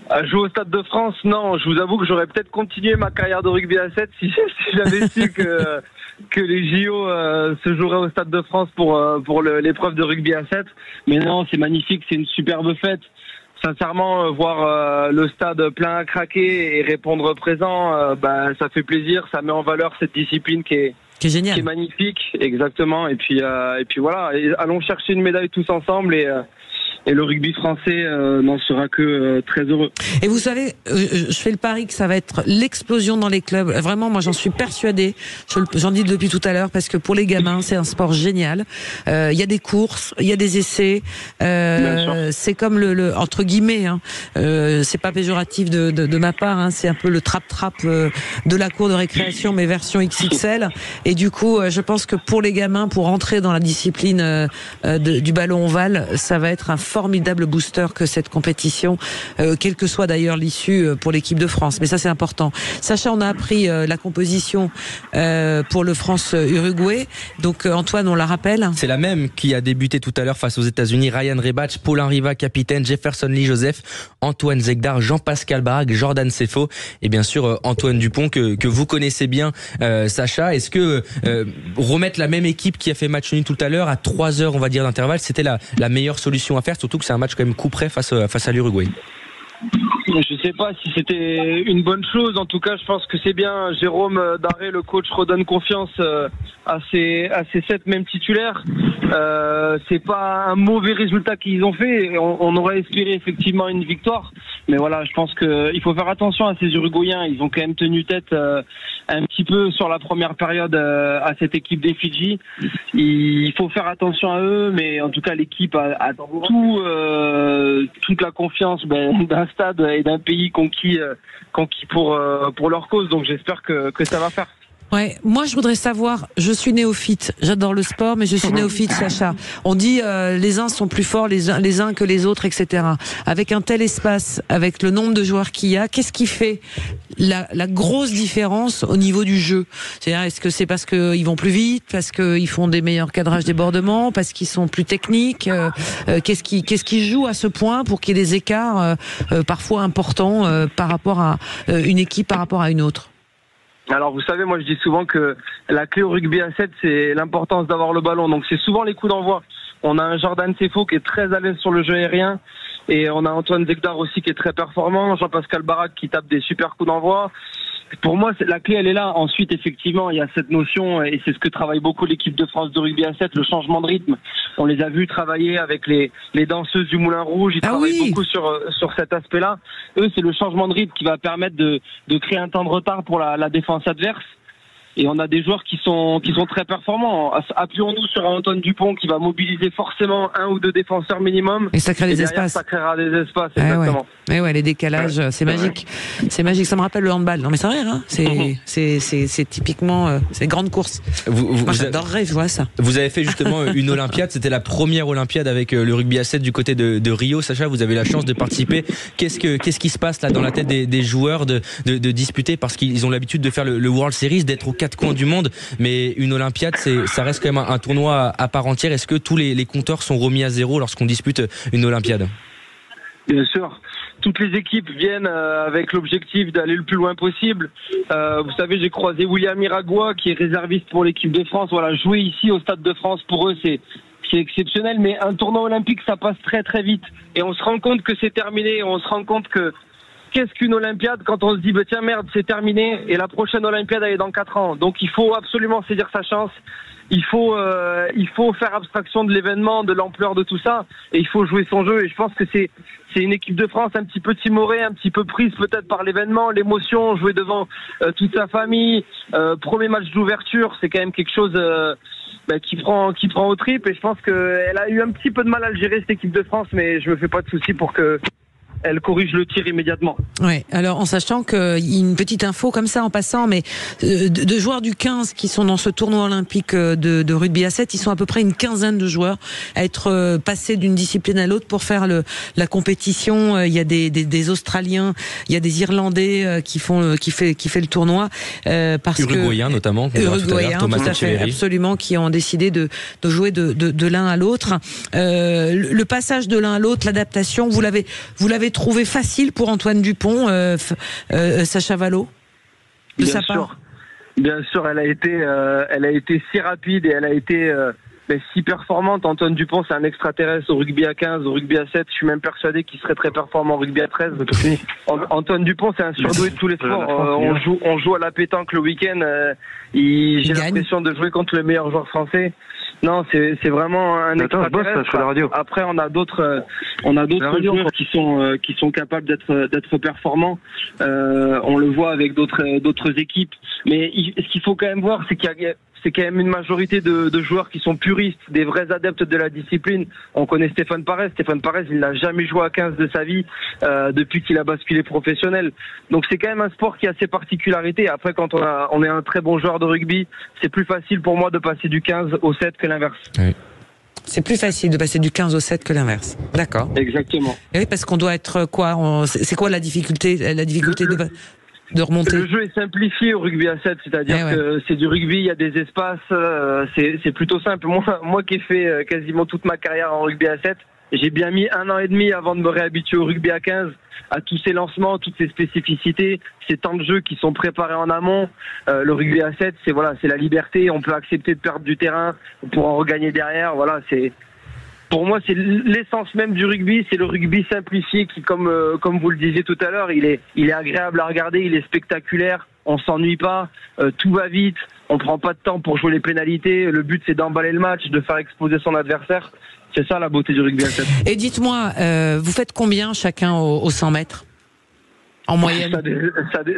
À jouer au Stade de France, non. Je vous avoue que j'aurais peut-être continué ma carrière de rugby à 7 si j'avais su que les JO se joueraient au Stade de France pour l'épreuve de rugby à 7. Mais non, c'est magnifique, c'est une superbe fête. Sincèrement, voir le stade plein à craquer et répondre présent, ça fait plaisir, ça met en valeur cette discipline qui est génial, qui est magnifique, exactement. Et puis voilà, allons chercher une médaille tous ensemble et le rugby français n'en sera que très heureux. Et vous savez, je fais le pari que ça va être l'explosion dans les clubs. Vraiment, moi j'en suis persuadée. J'en dis depuis tout à l'heure parce que pour les gamins, c'est un sport génial. Il y a des courses, il y a des essais. C'est comme le entre guillemets. Hein, c'est pas péjoratif de ma part. Hein, c'est un peu le trap-trap de la cour de récréation, mais version XXL. Et du coup, je pense que pour les gamins, pour entrer dans la discipline du ballon ovale, ça va être un formidable booster que cette compétition, quelle que soit d'ailleurs l'issue pour l'équipe de France. Mais ça, c'est important. Sacha, on a appris la composition pour le France-Uruguay. Donc, Antoine, on la rappelle. C'est la même qui a débuté tout à l'heure face aux États-Unis. Ryan Rebach, Paulin Riva, capitaine, Jefferson Lee Joseph, Antoine Zegdar, Jean-Pascal Barrac, Jordan Sefo et bien sûr Antoine Dupont que vous connaissez bien, Sacha. Est-ce que remettre la même équipe qui a fait match nul tout à l'heure à 3 heures, on va dire, d'intervalle, c'était la meilleure solution à faire? Surtout que c'est un match quand même coup près face à l'Uruguay. Je sais pas si c'était une bonne chose. En tout cas, je pense que c'est bien. Jérôme Daré, le coach, redonne confiance à ses 7 mêmes titulaires. C'est pas un mauvais résultat qu'ils ont fait. On aurait espéré effectivement une victoire. Mais voilà, je pense qu'il faut faire attention à ces Uruguayens. Ils ont quand même tenu tête un petit peu sur la première période à cette équipe des Fidji. Il faut faire attention à eux, mais en tout cas, l'équipe a toute la confiance d'un stade et d'un pays conquis pour leur cause. Donc j'espère que ça va faire. Ouais, moi je voudrais savoir, je suis néophyte, j'adore le sport, mais je suis néophyte, Sacha. On dit les uns sont plus forts les uns que les autres, etc. Avec un tel espace, avec le nombre de joueurs qu'il y a, qu'est-ce qui fait la grosse différence au niveau du jeu? C'est-à-dire, est-ce que c'est parce qu'ils vont plus vite, parce qu'ils font des meilleurs cadrages débordements, parce qu'ils sont plus techniques? Qu'est-ce qui joue à ce point pour qu'il y ait des écarts parfois importants par rapport à une équipe par rapport à une autre? Alors vous savez, moi je dis souvent que la clé au rugby à 7, c'est l'importance d'avoir le ballon. Donc c'est souvent les coups d'envoi. On a un Jordan Sefo qui est très à l'aise sur le jeu aérien. Et on a Antoine Zegdar aussi qui est très performant. Jean-Pascal Barak qui tape des super coups d'envoi. Pour moi, la clé, elle est là. Ensuite, effectivement, il y a cette notion, et c'est ce que travaille beaucoup l'équipe de France de rugby à 7, le changement de rythme. On les a vus travailler avec les danseuses du Moulin Rouge. Ils travaillent beaucoup sur cet aspect-là. Eux, c'est le changement de rythme qui va permettre de créer un temps de retard pour la défense adverse. Et on a des joueurs qui sont très performants. Appuyons-nous sur Antoine Dupont qui va mobiliser forcément 1 ou 2 défenseurs minimum. Et ça crée des espaces. Ça créera des espaces, exactement. Ouais, les décalages, c'est magique. C'est magique. Ça me rappelle le handball. Non, mais c'est vrai, hein. C'est typiquement, c'est grande course. Moi, j'adorerais, je vois ça. Vous avez fait justement une Olympiade. C'était la première Olympiade avec le rugby à 7 du côté de Rio. Sacha, vous avez la chance de participer. Qu'est-ce qui se passe là dans la tête des joueurs de disputer, parce qu'ils ont l'habitude de faire le World Series, d'être aux 4 coins du monde, mais une Olympiade, ça reste quand même un tournoi à part entière. Est-ce que tous les compteurs sont remis à zéro lorsqu'on dispute une Olympiade? Bien sûr. Toutes les équipes viennent avec l'objectif d'aller le plus loin possible. Vous savez, j'ai croisé William Iragua, qui est réserviste pour l'équipe de France. Voilà, jouer ici au Stade de France, pour eux, c'est exceptionnel, mais un tournoi olympique, ça passe très très vite. Et on se rend compte que c'est terminé, on se rend compte que qu'est-ce qu'une Olympiade quand on se dit tiens merde, c'est terminé et la prochaine Olympiade elle est dans 4 ans. Donc il faut absolument saisir sa chance. Il faut faire abstraction de l'événement, de l'ampleur de tout ça, et il faut jouer son jeu. Et je pense que c'est une équipe de France un petit peu timorée, un petit peu prise peut-être par l'événement, l'émotion, jouer devant toute sa famille. Premier match d'ouverture, c'est quand même quelque chose qui prend au trip. Et je pense qu'elle a eu un petit peu de mal à le gérer, cette équipe de France, mais je me fais pas de soucis pour que elle corrige le tir immédiatement. Ouais. Alors, en sachant une petite info comme ça en passant, mais de joueurs du 15 qui sont dans ce tournoi olympique de rugby à 7, ils sont à peu près une quinzaine de joueurs à être passés d'une discipline à l'autre pour faire la compétition. Il y a des Australiens, il y a des Irlandais qui fait le tournoi. Uruguayens notamment. Uruguayens, tout à fait, absolument, qui ont décidé de jouer de l'un à l'autre. Le passage de l'un à l'autre, l'adaptation, vous l'avez trouvé facile pour Antoine Dupont, Sacha Vallot, de sa part? Bien sûr, elle a été si rapide et elle a été si performante. Antoine Dupont, c'est un extraterrestre au rugby à 15, au rugby à 7. Je suis même persuadé qu'il serait très performant au rugby à 13. Antoine Dupont, c'est un surdoué de tous les sports. On joue à la pétanque le week-end. J'ai l'impression de jouer contre le meilleur joueur français. Non, c'est vraiment un extraterrestre. Sur la radio. Après, on a d'autres joueurs qui sont capables d'être performants. On le voit avec d'autres équipes. Mais ce qu'il faut quand même voir, c'est qu'il y a quand même une majorité de joueurs qui sont puristes, des vrais adeptes de la discipline. On connaît Stéphane Parès. Stéphane Parès, il n'a jamais joué à 15 de sa vie depuis qu'il a basculé professionnel. Donc c'est quand même un sport qui a ses particularités. Après, quand on est un très bon joueur de rugby, c'est plus facile pour moi de passer du 15 au 7 que l'inverse. Oui. C'est plus facile de passer du 15 au 7 que l'inverse. D'accord. Exactement. Et oui, parce qu'on doit être quoi? C'est quoi la difficulté de remonter? Le jeu est simplifié au rugby à 7, c'est-à-dire que c'est du rugby, il y a des espaces, c'est plutôt simple. Moi qui ai fait quasiment toute ma carrière en rugby à 7, j'ai bien mis 1 an et demi avant de me réhabituer au rugby à 15, à tous ces lancements, toutes ces spécificités, ces temps de jeu qui sont préparés en amont. Le rugby à 7, c'est la liberté, on peut accepter de perdre du terrain pour en regagner derrière. Voilà, pour moi, c'est l'essence même du rugby. C'est le rugby simplifié qui, comme vous le disiez tout à l'heure, il est agréable à regarder, il est spectaculaire. On s'ennuie pas, tout va vite. On prend pas de temps pour jouer les pénalités. Le but, c'est d'emballer le match, de faire exploser son adversaire. C'est ça la beauté du rugby à 7. Et dites-moi, vous faites combien chacun au 100 mètres en moyenne?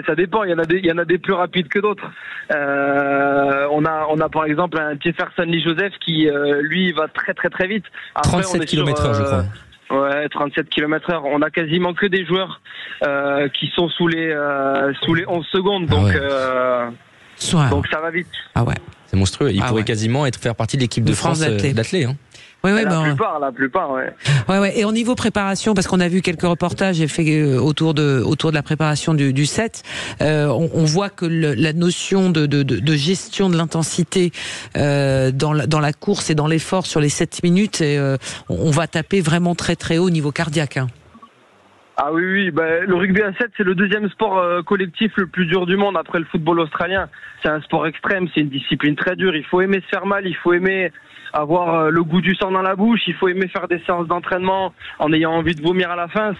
Ça dépend. Il y en a des plus rapides que d'autres. On a par exemple un Jefferson Lee Joseph qui lui va très très très vite. Après, 37 km/h, je crois. Ouais, 37 km/h. On a quasiment que des joueurs qui sont sous les 11 secondes. Donc donc ça va vite. Ah ouais. C'est monstrueux. Il pourrait quasiment faire partie de l'équipe de France d'athlètes. Hein. Oui, la plupart, ouais. Ouais. Et au niveau préparation, parce qu'on a vu quelques reportages et fait autour de la préparation du 7, on voit que la notion de gestion de l'intensité dans la course et dans l'effort sur les 7 minutes, on va taper vraiment très très haut au niveau cardiaque. Hein. Ah oui, le rugby à 7, c'est le deuxième sport collectif le plus dur du monde après le football australien. C'est un sport extrême, c'est une discipline très dure. Il faut aimer se faire mal, il faut aimer avoir le goût du sang dans la bouche, il faut aimer faire des séances d'entraînement en ayant envie de vomir à la fin.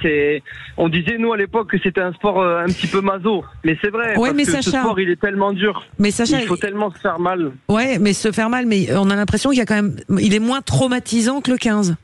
On disait nous à l'époque que c'était un sport un petit peu maso, mais c'est vrai, parce que ce sport il est tellement dur. Mais Sacha, il faut tellement se faire mal. Ouais, mais se faire mal, mais on a l'impression qu'il y a quand même, il est moins traumatisant que le 15.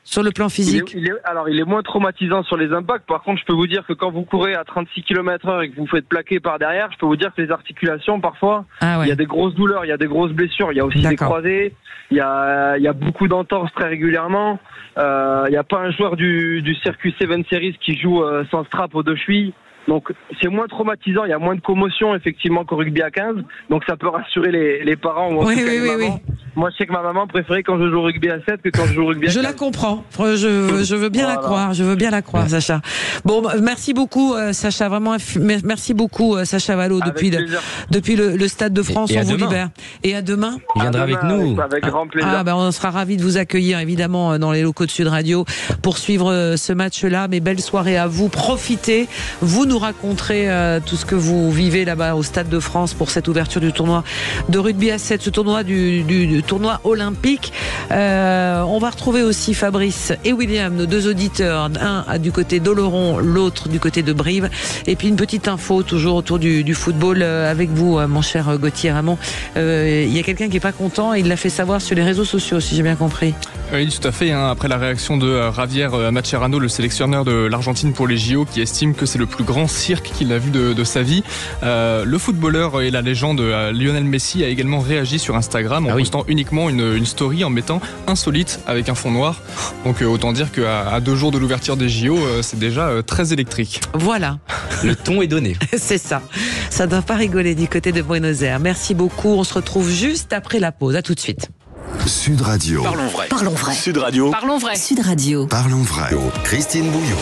Sur le plan physique. Il est moins traumatisant sur les impacts. Par contre, je peux vous dire que quand vous courez à 36 km/h et que vous faites plaquer par derrière, je peux vous dire que les articulations, parfois, il y a des grosses douleurs, il y a des grosses blessures, il y a aussi des croisés, il y a beaucoup d'entorses très régulièrement. Il n'y a pas un joueur du circuit 7 Series qui joue sans strap aux deux chevilles. Donc c'est moins traumatisant, il y a moins de commotion effectivement qu'au rugby à 15, donc ça peut rassurer les parents ou en tout cas les mamans. Moi je sais que ma maman préférait quand je joue au rugby à 7 que quand je joue au rugby à 15. Je la comprends, je veux bien la croire, Sacha. Bon, merci beaucoup Sacha, vraiment merci beaucoup Sacha Vallot depuis le Stade de France, on vous libère. Et à demain. Il viendra avec nous. Avec grand plaisir. On sera ravis de vous accueillir évidemment dans les locaux de Sud Radio pour suivre ce match-là, mais belle soirée à vous, profitez, vous nous raconterez tout ce que vous vivez là-bas au Stade de France pour cette ouverture du tournoi de rugby à 7, ce tournoi du tournoi olympique. On va retrouver aussi Fabrice et William, nos deux auditeurs, un du côté d'Oloron, l'autre du côté de Brive. Et puis une petite info toujours autour du football avec vous, mon cher Gauthier Ramon. Il y a quelqu'un qui est pas content et il l'a fait savoir sur les réseaux sociaux, si j'ai bien compris. Oui, tout à fait. Après la réaction de Javier Mascherano, le sélectionneur de l'Argentine pour les JO, qui estime que c'est le plus grand cirque qu'il a vu de sa vie. Le footballeur et la légende Lionel Messi a également réagi sur Instagram en postant uniquement une story en mettant insolite avec un fond noir. Donc autant dire qu'à 2 jours de l'ouverture des JO, c'est déjà très électrique. Voilà. Le ton est donné. C'est ça. Ça ne doit pas rigoler du côté de Buenos Aires. Merci beaucoup. On se retrouve juste après la pause. À tout de suite. Sud Radio. Parlons vrai. Parlons vrai. Sud Radio. Parlons vrai. Sud Radio. Parlons vrai. Christine Bouillon.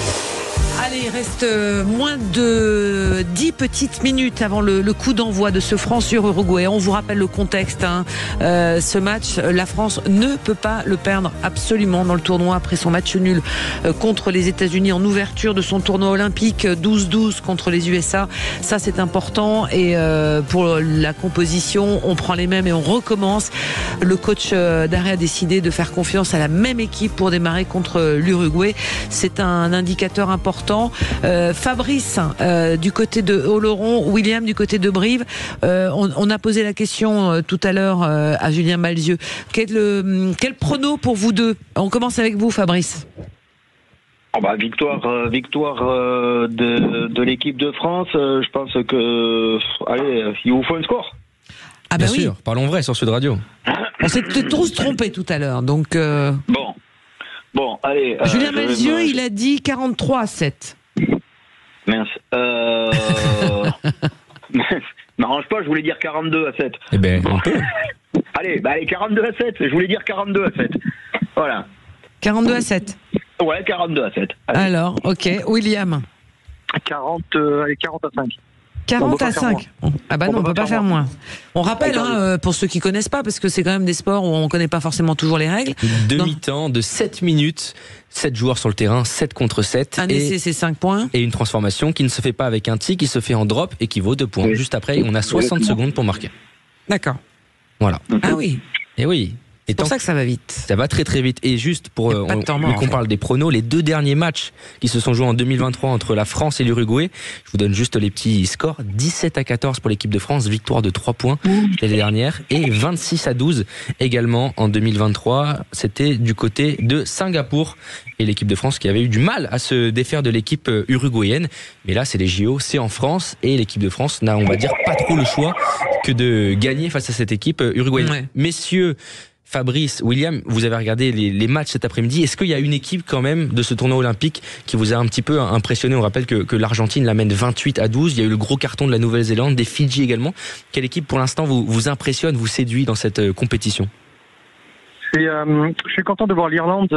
Allez, il reste moins de 10 petites minutes avant le coup d'envoi de ce France-Uruguay. On vous rappelle le contexte. Ce match, la France ne peut pas le perdre absolument dans le tournoi après son match nul contre les États-Unis en ouverture de son tournoi olympique 12-12 contre les USA. Ça, c'est important. Et pour la composition, on prend les mêmes et on recommence. Le coach d'Arrêt a décidé de faire confiance à la même équipe pour démarrer contre l'Uruguay. C'est un indicateur important. Fabrice du côté de Oloron, William du côté de Brive. On a posé la question tout à l'heure à Julien Malzieu. Quel prono pour vous deux? On commence avec vous, Fabrice. Victoire de l'équipe de France. Je pense que il vous faut un score. Ah bah bien sûr, parlons vrai sur Sud Radio. On s'est tous trompés tout à l'heure, donc. Bon, allez. Julien Malzieu, il a dit 43-7. Mince. M'arrange pas, je voulais dire 42-7. Eh ben, on peut. Allez, 42-7. Je voulais dire 42-7. Voilà. 42-7. Ouais, 42-7. Alors, ok. William. 40 à 5. 40 à 5. Ah bah non, on peut pas faire moins. On rappelle, pour ceux qui connaissent pas, parce que c'est quand même des sports où on connaît pas forcément toujours les règles. Demi-temps de 7 minutes, 7 joueurs sur le terrain, 7 contre 7. Un essai, c'est 5 points. Et une transformation qui ne se fait pas avec un tic, qui se fait en drop et qui vaut 2 points. Juste après, on a 60 secondes pour marquer. D'accord. Voilà. Ah oui. Et oui. C'est pour ça que ça va vite. Ça va très très vite. Et juste pour qu'on parle des pronos, les 2 derniers matchs qui se sont joués en 2023 entre la France et l'Uruguay, je vous donne juste les petits scores. 17-14 pour l'équipe de France, victoire de 3 points l'année dernière, et 26-12 également en 2023. C'était du côté de Singapour et l'équipe de France qui avait eu du mal à se défaire de l'équipe uruguayenne. Mais là, c'est les JO, c'est en France, et l'équipe de France n'a, on va dire, pas trop le choix que de gagner face à cette équipe uruguayenne. Ouais. Messieurs, Fabrice, William, vous avez regardé les matchs cet après-midi. Est-ce qu'il y a une équipe quand même de ce tournoi olympique qui vous a un petit peu impressionné? On rappelle que l'Argentine l'amène 28-12. Il y a eu le gros carton de la Nouvelle-Zélande, des Fidji également. Quelle équipe pour l'instant vous impressionne, vous séduit dans cette compétition? Je suis content de voir l'Irlande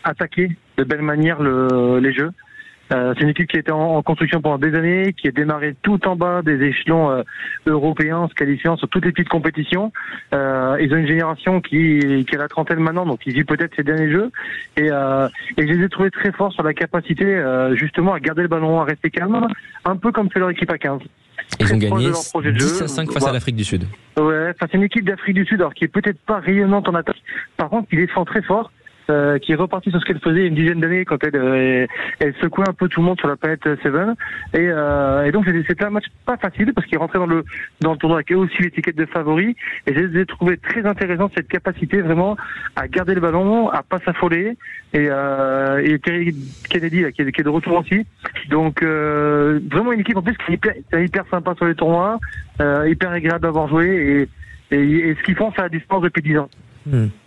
attaquer de belle manière les jeux. C'est une équipe qui était en construction pendant des années, qui a démarré tout en bas des échelons européens, se qualifiant sur toutes les petites compétitions. Ils ont une génération qui a la trentaine maintenant, donc ils vivent peut-être ces derniers jeux. Et je les ai trouvés très forts sur la capacité justement à garder le ballon, à rester calme, un peu comme fait leur équipe à 15. Ils ont gagné 10-5 face à l'Afrique du Sud. Ouais, c'est une équipe d'Afrique du Sud, alors qui est peut-être pas rayonnante en attaque. Par contre, qui défend très fort. Qui est repartie sur ce qu'elle faisait il y a une dizaine d'années quand elle secouait un peu tout le monde sur la planète Seven. Et donc c'était un match pas facile parce qu'il rentrait dans le tournoi avec aussi l'étiquette de favori. Et je les ai trouvés très intéressants, cette capacité vraiment à garder le ballon, à pas s'affoler. Et Terry Kennedy là, qui est de retour aussi. Donc vraiment une équipe en plus qui est hyper sympa sur les tournois, hyper agréable d'avoir joué et ce qu'ils font, ça a du sens depuis 10 ans.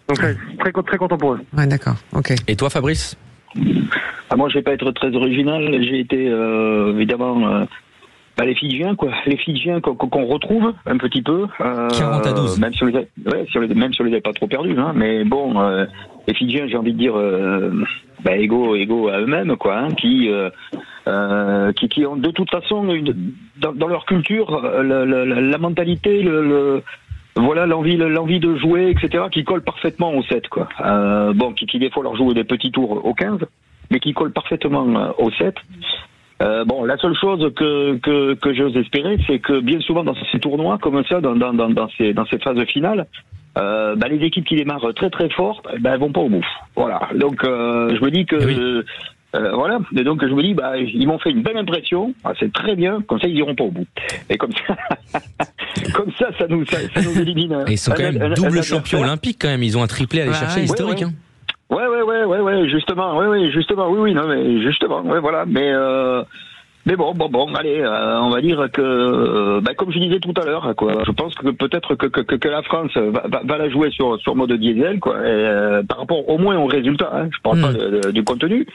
Donc très content pour eux. Ouais, d'accord. Ok. Et toi, Fabrice? Moi, je vais pas être très original. J'ai été évidemment les Fidjiens, quoi. Les Fidjiens qu'on retrouve un petit peu. 40-12. Même si on les a pas trop perdus, hein. Mais bon, les Fidjiens, j'ai envie de dire égaux à eux-mêmes, quoi. Hein, qui ont de toute façon dans leur culture la mentalité, voilà l'envie de jouer, etc., qui colle parfaitement au 7, quoi. Qui des fois leur joue des petits tours au 15, mais qui colle parfaitement au 7. La seule chose que j'ose espérer, c'est que bien souvent dans ces tournois comme ça, dans ces phases finales, les équipes qui démarrent très très fort, elles vont pas au bout. Voilà. Donc je me dis que voilà. Et donc je me dis ils m'ont fait une belle impression. C'est très bien. Comme ça ils iront pas au bout. Et comme ça, ça nous élimine. Et ils sont quand même double champion olympique quand même. Ils ont un triplé à aller chercher historique. Hein. Ouais, justement. Oui, non, mais justement, voilà. Mais bon, allez, on va dire que, comme je disais tout à l'heure, quoi. Je pense que peut-être que la France va la jouer sur mode diesel, quoi. Et, par rapport au moins au résultat, hein, je parle pas du contenu.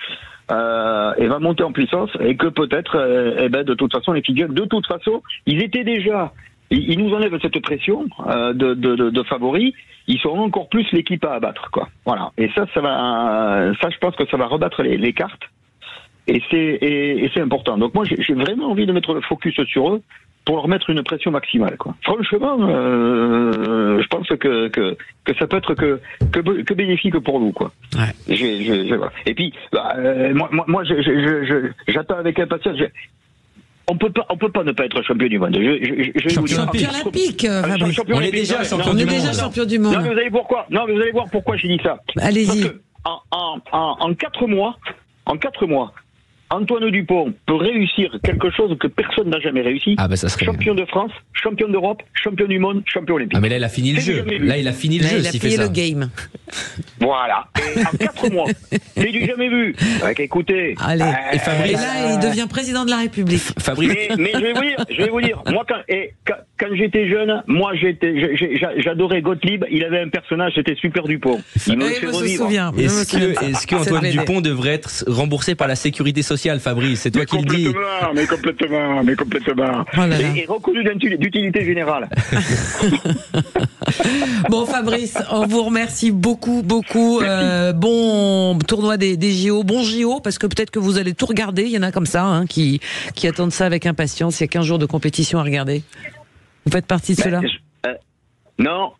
Et va monter en puissance, et que peut-être, de toute façon, les Fidjiens, de toute façon, ils étaient déjà. Ils nous enlèvent cette pression de favoris. Ils seront encore plus l'équipe à abattre, quoi. Voilà. Et ça je pense que ça va rebattre les cartes. Et c'est important. Donc moi, j'ai vraiment envie de mettre le focus sur eux pour leur mettre une pression maximale, quoi. Franchement, je pense que ça peut être que bénéfique pour nous, quoi. Ouais. Et puis, moi, j'attends avec impatience. On peut pas ne pas être champion du monde. Champion olympique. On est déjà champion du monde. Non, mais vous allez voir pourquoi j'ai dit ça. Allez-y. Parce que en 4 mois, Antoine Dupont peut réussir quelque chose que personne n'a jamais réussi. Ça serait champion de France, champion d'Europe, champion du monde, champion olympique. Mais là, il a fini le jeu. Il a fini le game. Voilà. Et en 4 mois, c'est du jamais vu. Écoutez. Allez. Et Fabrice, là, il devient président de la République. Fabrice. Mais je vais vous dire. Moi, quand j'étais jeune, j'adorais Gottlieb. Il avait un personnage, c'était Super Dupont. Il me fait revivre. Est-ce que Antoine Dupont devrait être remboursé par la sécurité sociale, Fabrice? C'est toi qui le dis. Mais complètement. Oh et reconnu d'utilité générale. Bon, Fabrice, on vous remercie beaucoup. Bon tournoi des JO, bon JO, parce que peut-être que vous allez tout regarder. Il y en a comme ça qui attendent ça avec impatience. Il y a 15 jours de compétition à regarder. Vous faites partie de cela? Non,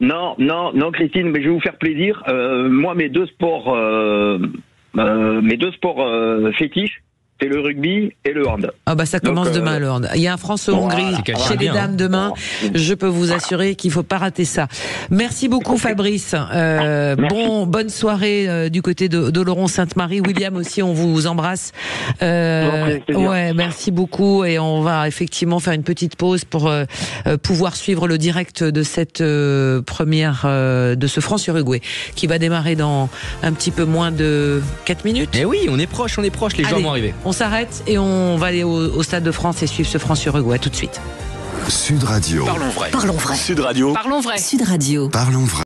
Christine, mais je vais vous faire plaisir. Moi, mes deux sports fétiches, c'est le rugby et le hand. Ah bah ça commence demain le hand. Il y a un France-Hongrie chez les dames demain. Je peux vous assurer qu'il faut pas rater ça. Merci beaucoup Fabrice. Bonne soirée du côté de Laurent-Sainte-Marie. William aussi, on vous embrasse. Merci beaucoup et on va effectivement faire une petite pause pour pouvoir suivre le direct de cette première de ce France-Uruguay qui va démarrer dans un petit peu moins de 4 minutes. Et oui, on est proche, les joueurs vont arriver. On s'arrête et on va aller au Stade de France et suivre ce France-Uruguay tout de suite. Sud Radio. Parlons vrai. Sud Radio. Parlons vrai. Sud Radio. Parlons vrai.